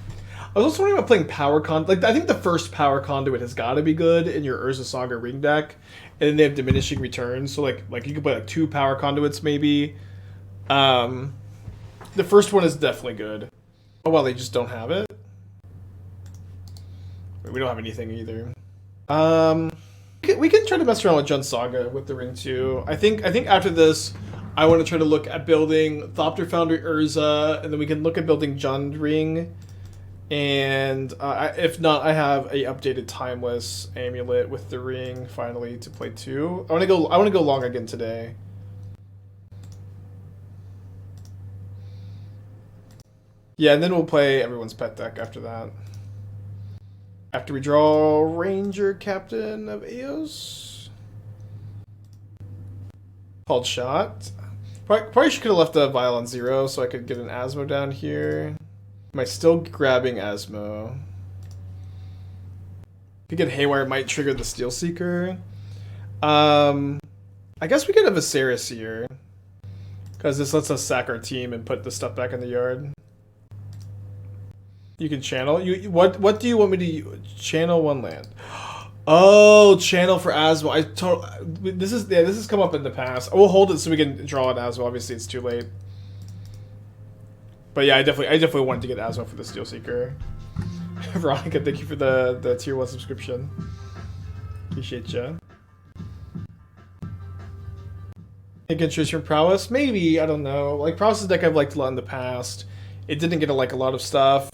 I was also wondering about playing Power Conduit. I think the first Power Conduit has got to be good in your Urza Saga Ring deck. And then they have diminishing returns. So like you could play 2 Power Conduits maybe. The first one is definitely good. Oh well, they just don't have it. We don't have anything either. We can try to mess around with Jund Saga with the Ring too. I think after this, I want to try to look at building Thopter Foundry Urza, and then we can look at building Jund Ring. And if not, I have a updated Timeless Amulet with the Ring finally to play 2. I want to go long again today. Yeah, and then we'll play everyone's pet deck after that. After we draw Ranger-Captain of Eos. Called Shot. Probably should have left the Vial on 0 so I could get an Asmo down here. Am I still grabbing Asmo? If you get Haywire Mite trigger the Steelseeker. I guess we could have a Viscera Seer. Because this lets us sack our team and put the stuff back in the yard. You can channel. What do you want me to channel 1 land? Oh, channel for Asmo. This has come up in the past. We'll hold it so we can draw it Asmo. Obviously, it's too late. But yeah, I definitely wanted to get Asmo for the Steelseeker. Veronica, thank you for the tier 1 subscription. Appreciate ya. Think interest from Prowess? Maybe, I don't know. Like Prowess' deck I've liked a lot in the past. It didn't get a lot of stuff.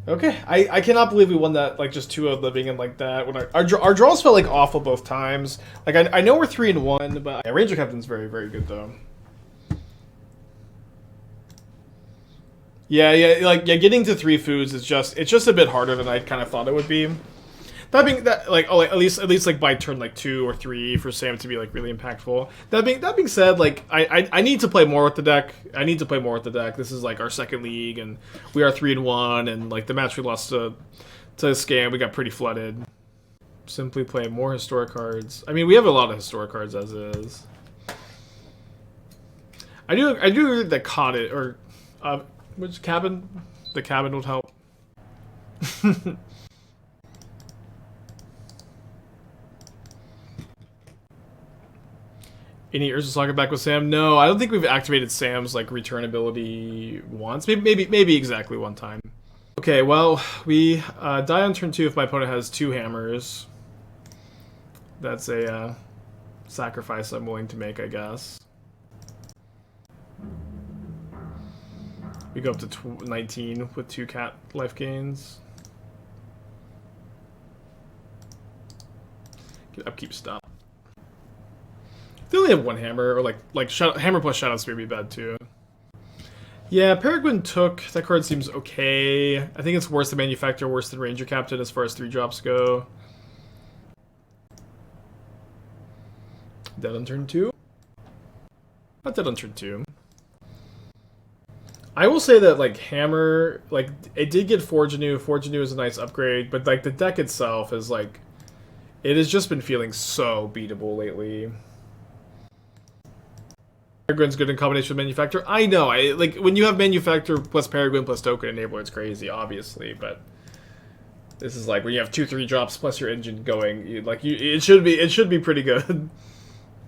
Okay, I cannot believe we won that just 2-0 Living End like that. When our draws felt awful both times. I know we're 3-1, but Ranger-Captain's very, very good though. Yeah, getting to 3 foods is just a bit harder than I kind of thought it would be. At least by turn 2 or 3 for Sam to be really impactful. That being said, I need to play more with the deck. This is our second league, and we are 3-1, and the match we lost to Scam, we got pretty flooded. Simply play more historic cards. I mean, we have a lot of historic cards as is. I do agree that Cottage or which cabin? The cabin would help. Any Urza Saga back with Sam? No, I don't think we've activated Sam's return ability once. Maybe exactly 1 time. Okay, well, we die on turn 2 if my opponent has 2 hammers. That's a sacrifice I'm willing to make, I guess. We go up to 19 with 2 cat life gains. Get upkeep stop. They only have 1 hammer, or like hammer plus Shadow Spear would be bad too. Yeah, Peregrine took. That card seems okay. I think it's worse than Manufacturer, worse than Ranger-Captain as far as 3-drops go. Dead on turn 2? Not dead on turn 2. I will say that, like, Hammer, like, it did get Forge Anew. Forge Anew is a nice upgrade, but, like, the deck itself is, like, it has just been feeling so beatable lately. Peregrine's good in combination with Manufacturer. I know, like, when you have Manufacturer plus Peregrine plus Token Enabler, it's crazy, obviously, but this is like when you have 2-3 drops plus your engine going, it should be pretty good.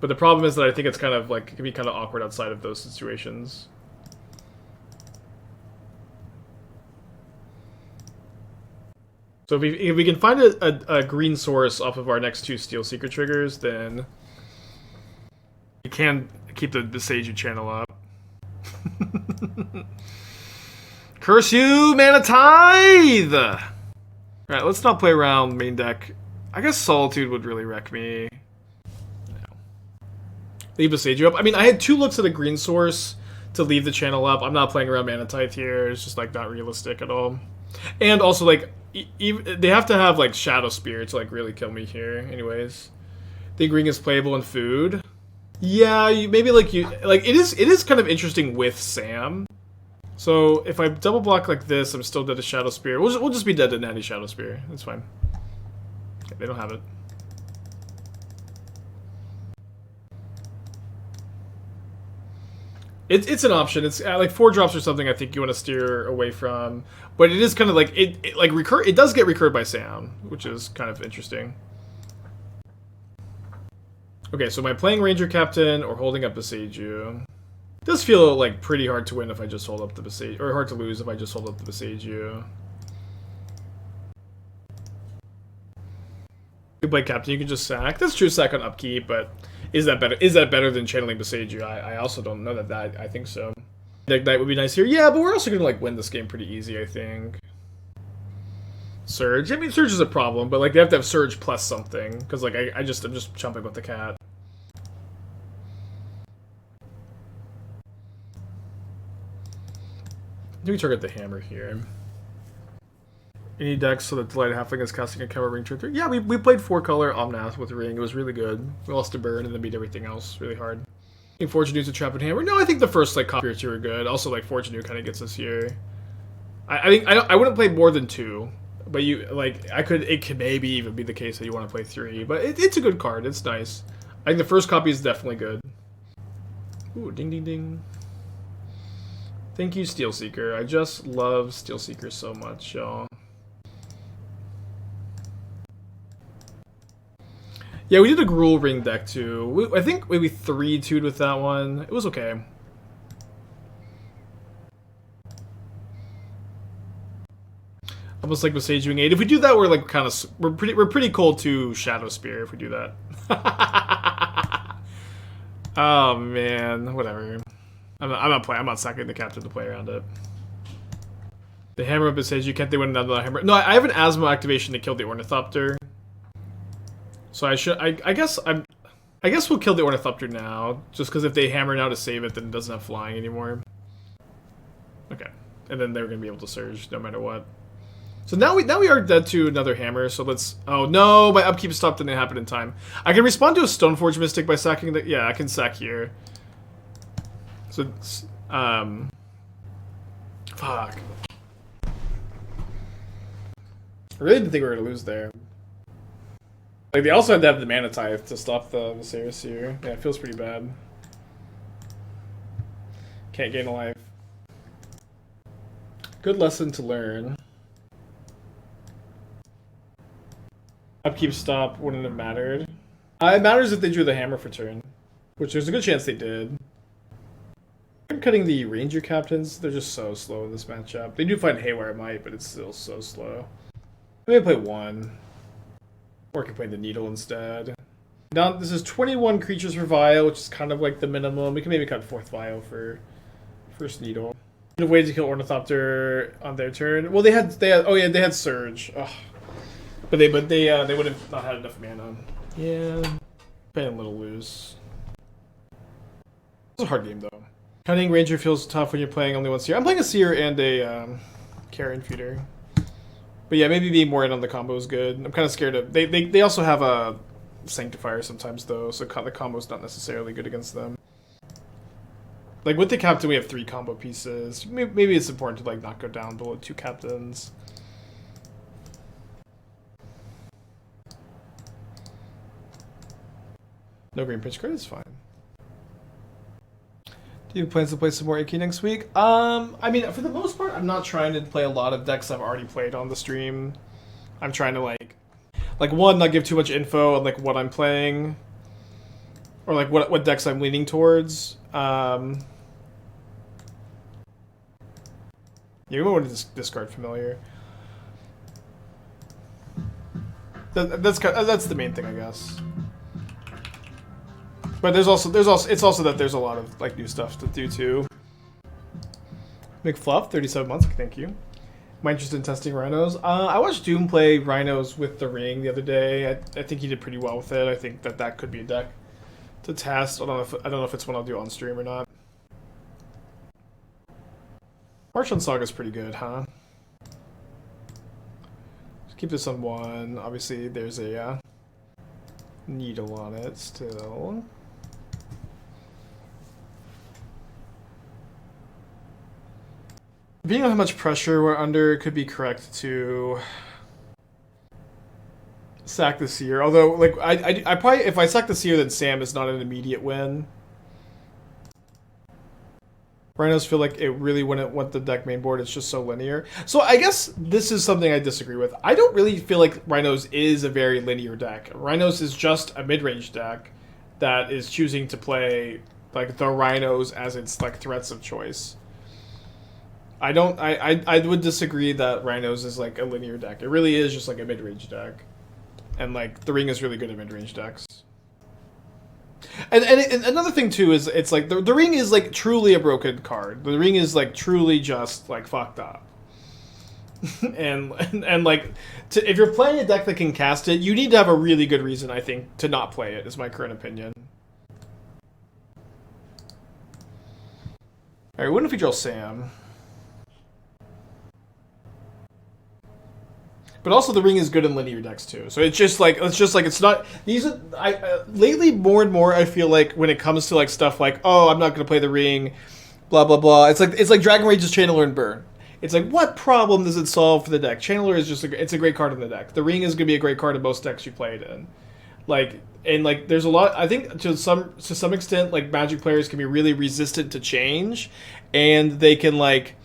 But the problem is that I think it's kind of, like, it can be kind of awkward outside of those situations. So if we can find a green source off of our next 2 Steelseeker triggers, then we can keep the Boseiju channel up. Curse you, Mana Tithe! Alright, let's not play around main deck. I guess Solitude would really wreck me. No. Leave Boseiju up. I mean, I had 2 looks at a green source to leave the channel up. I'm not playing around Mana Tithe here. It's just, like, not realistic at all. And also, like, they have to have, like, Shadow Spear to, like, really kill me here, anyways. I think green is playable in food. Yeah, maybe, like, it is kind of interesting with Sam. So, if I double block like this, I'm still dead to Shadow Spear. We'll just be dead to Natty Shadow Spear. That's fine. Okay, they don't have it. It's an option. It's like 4 drops or something. I think you want to steer away from, but it is kind of like it does get recurred by Sam, which is kind of interesting. Okay, so am I playing Ranger Captain or holding up Boseiju? It does feel like pretty hard to win if I just hold up the Boseiju, or hard to lose if I just hold up the Boseiju. You play Captain, you can just sack. That's true, sack on upkeep, but is that better? Is that better than channeling Boseiju? I also don't know that. I think so. Ignite would be nice here. Yeah, but we're also gonna like win this game pretty easy, I think. Surge. I mean, Surge is a problem, but like they have to have Surge plus something because like I'm just chumping with the cat. Do we target the hammer here? Any decks so that Delighted Halfling is casting a cover ring turn 3? Yeah, we played 4-color Omnath with Ring. It was really good. We lost to Burn and then beat everything else really hard. I think Fortune New's a Trap and Hammer. No, I think the first like copy or 2 are good. Also, like Fortune New kind of gets us here. I think I wouldn't play more than 2, but you like it could maybe even be the case that you want to play 3. But it's a good card. It's nice. I think the first copy is definitely good. Ooh, ding ding ding. Thank you, Steelseeker. I just love Steelseeker so much, y'all. Yeah, we did a Gruul Ring deck too. I think maybe 3-2'd with that one. It was okay. Almost like Boseiju 8. If we do that, we're like kind of we're pretty cold to Shadow Spear if we do that. Oh man, whatever. I'm not sacking the Captain to play around it. The Hammer of Boseiju, can't they win another hammer? No, I have an Asmo activation to kill the Ornithopter. So I guess we'll kill the Ornithopter now, just because if they hammer now to save it, then it doesn't have flying anymore. Okay, and then they're gonna be able to surge no matter what. So now we are dead to another hammer. So let's. Oh no, my upkeep stop didn't happen in time. I can respond to a Stoneforge Mystic by sacking the. Yeah, I can sack here. So fuck. I really didn't think we were gonna lose there. Like, they also had to have the Mana Tithe to stop the Viscera Seer. Yeah, it feels pretty bad. Can't gain a life. Good lesson to learn. Upkeep stop wouldn't have mattered. It matters if they drew the hammer for turn, which there's a good chance they did. I'm cutting the Ranger Captains. They're just so slow in this matchup. They do find Haywire Mite, but it's still so slow. Maybe play 1. Or I can play the Needle instead. Now, this is 21 creatures per vial, which is kind of like the minimum. We can maybe cut 4th vial for first Needle. Should have waited to kill Ornithopter on their turn. Well, they had oh yeah, they had Surge. Ugh. But they would have not had enough mana. Yeah, playing a little loose. It's a hard game though. Cunning Ranger feels tough when you're playing only one Seer. I'm playing a Seer and a Carrion Feeder. But yeah, maybe being more in on the combo is good. I'm kind of scared of... They also have a Sanctifier sometimes though, so the combo's not necessarily good against them. Like with the Captain we have 3 combo pieces. Maybe it's important to like not go down below 2 Captains. No green pitch card is fine. Do you have plans to play some more AK next week? I mean, for the most part, I'm not trying to play a lot of decks I've already played on the stream. I'm trying to like one, not give too much info on like what I'm playing, or like what decks I'm leaning towards. Yeah, we might want to discard Familiar. That's the main thing, I guess. But it's also that there's a lot of like new stuff to do too. McFluff, 37 months, thank you. My interest in testing Rhinos. I watched Doom play Rhinos with the Ring the other day. I think he did pretty well with it. I think that could be a deck to test. I don't know if it's one I'll do on stream or not. March on Saga is pretty good, huh? Just keep this on 1. Obviously, there's a needle on it still. Being on how much pressure we're under, it could be correct to sack the Seer. Although, like, I probably, if I sack the Seer, then Sam is not an immediate win. Rhinos feel like it really wouldn't want the deck main board. It's just so linear. So I guess this is something I disagree with. I don't really feel like Rhinos is a very linear deck. Rhinos is just a mid-range deck that is choosing to play like the Rhinos as its like threats of choice. I would disagree that Rhinos is like a linear deck. It really is just like a mid-range deck. And like the Ring is really good at mid-range decks. And another thing too is it's like the Ring is like truly a broken card. The Ring is like truly just like fucked up. and like if you're playing a deck that can cast it, you need to have a really good reason, I think, to not play it, is my current opinion. Alright, what if we draw Sam? But also the Ring is good in linear decks too. So it's just like it's not these are lately more and more I feel like when it comes to like stuff like, oh, I'm not going to play the Ring, blah blah blah. It's like Dragon Rage's Channeler and Burn. It's like, what problem does it solve for the deck? Channeler is just it's a great card in the deck. The Ring is going to be a great card in most decks you played in. Like there's a lot, I think to some extent like Magic players can be really resistant to change, and they can like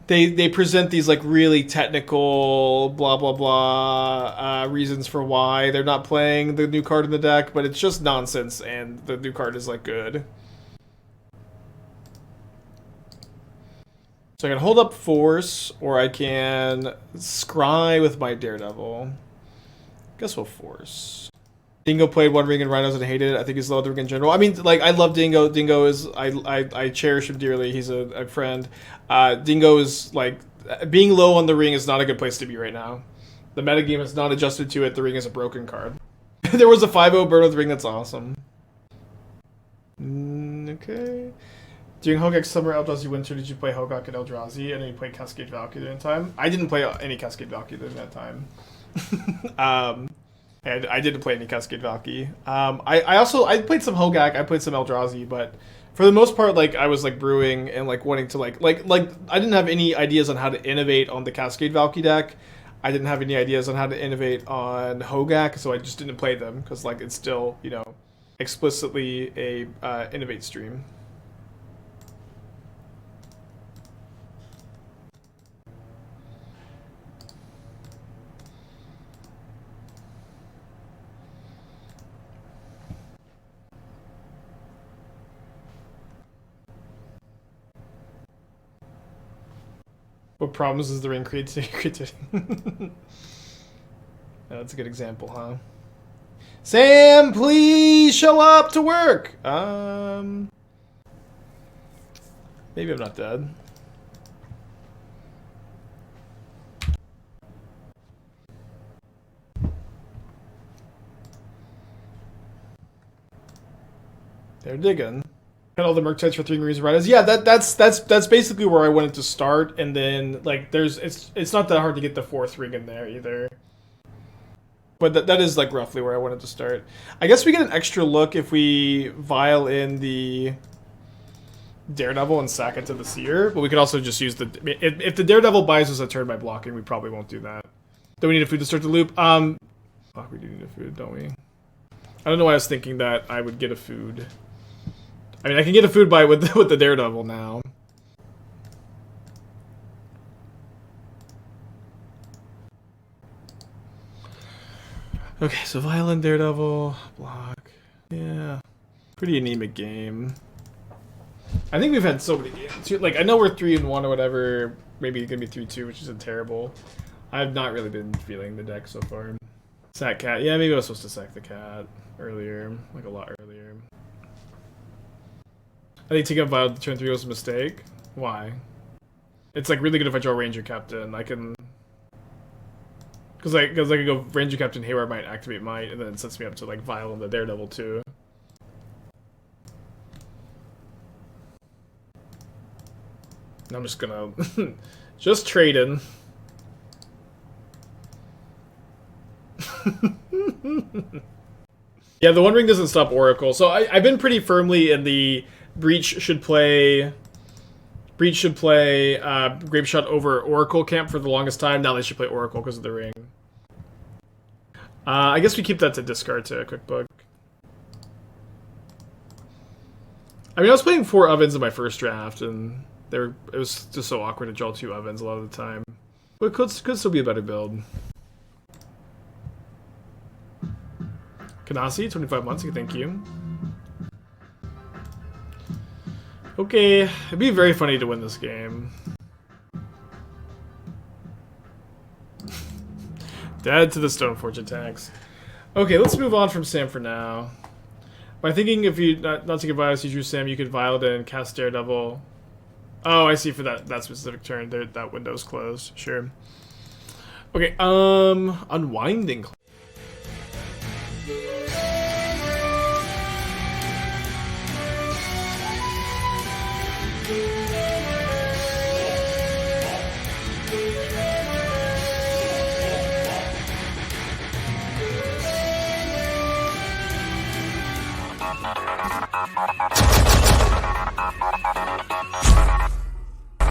They present these like really technical blah blah blah reasons for why they're not playing the new card in the deck, but it's just nonsense, and the new card is like good. So I can hold up Force, or I can scry with my Daredevil. Guess we'll Force. Dingo played One Ring and Rhinos and hated it. I think he's low the Ring in general. I mean, like, I love Dingo. Dingo is, I cherish him dearly. He's a friend. Dingo is, like, being low on the Ring is not a good place to be right now. The metagame has not adjusted to it. The Ring is a broken card. There was a 5-0 burn with the Ring. That's awesome. Okay. During Hogak's Summer Eldrazi Winter, did you play Hogak and Eldrazi? And then you played Cascade Valkyrie during that time? I didn't play any Cascade Valkyrie during that time. I didn't play any Cascade Valkyrie. I played some Hogak, I played some Eldrazi, but for the most part, like, I was like brewing and like wanting to like I didn't have any ideas on how to innovate on the Cascade Valkyrie deck. I didn't have any ideas on how to innovate on Hogak, so I just didn't play them because like it's still, you know, explicitly a innovate stream. What problems is the Ring creating? That's a good example, huh? Sam, please show up to work! Maybe Maybe I'm not dead. They're digging. Got all the Murktides for 3 Marines Riders. Yeah, that's basically where I wanted to start, and then like it's not that hard to get the 4th ring in there either. But that is like roughly where I wanted to start. I guess we get an extra look if we vial in the Daredevil and sack it to the Seer, but we could also just use the... If the Daredevil buys us a turn by blocking, we probably won't do that. Do we need a food to start the loop? Fuck, we do need a food, don't we? I don't know why I was thinking that I would get a food. I mean, I can get a food buy with the Daredevil now. Okay, so Violent Daredevil, block. Yeah. Pretty anemic game. I think we've had so many games. Like, I know we're 3-1 or whatever. Maybe it's gonna be 3-2, which isn't terrible. I've not really been feeling the deck so far. Sack cat. Yeah, maybe I was supposed to sack the cat earlier. Like, a lot earlier. I think taking up Vial to turn 3 was a mistake. Why? It's, like, really good if I draw Ranger-Captain. I can... Because I could go Ranger-Captain, Haywire Mite, activate Mite, and then it sets me up to, like, Vial and the Daredevil, too. I'm just gonna... just trade in. Yeah, the One Ring doesn't stop Oracle. So I've been pretty firmly in the Breach should play Grapeshot over Oracle camp for the longest time. Now they should play Oracle because of the ring. I guess we keep that to discard to a quick book. I mean, I was playing 4 ovens in my first draft, and it was just so awkward to draw 2 ovens a lot of the time. But it could still be a better build. Kanasi, 25 months, thank you. Okay, it'd be very funny to win this game. Dead to the Stoneforge attacks. Okay, let's move on from Sam for now. By thinking if you not to get Vials, you drew Sam, you could Vial it and cast Daredevil. Oh, I see, for that specific turn. That window's closed. Sure. Okay, Unwinding.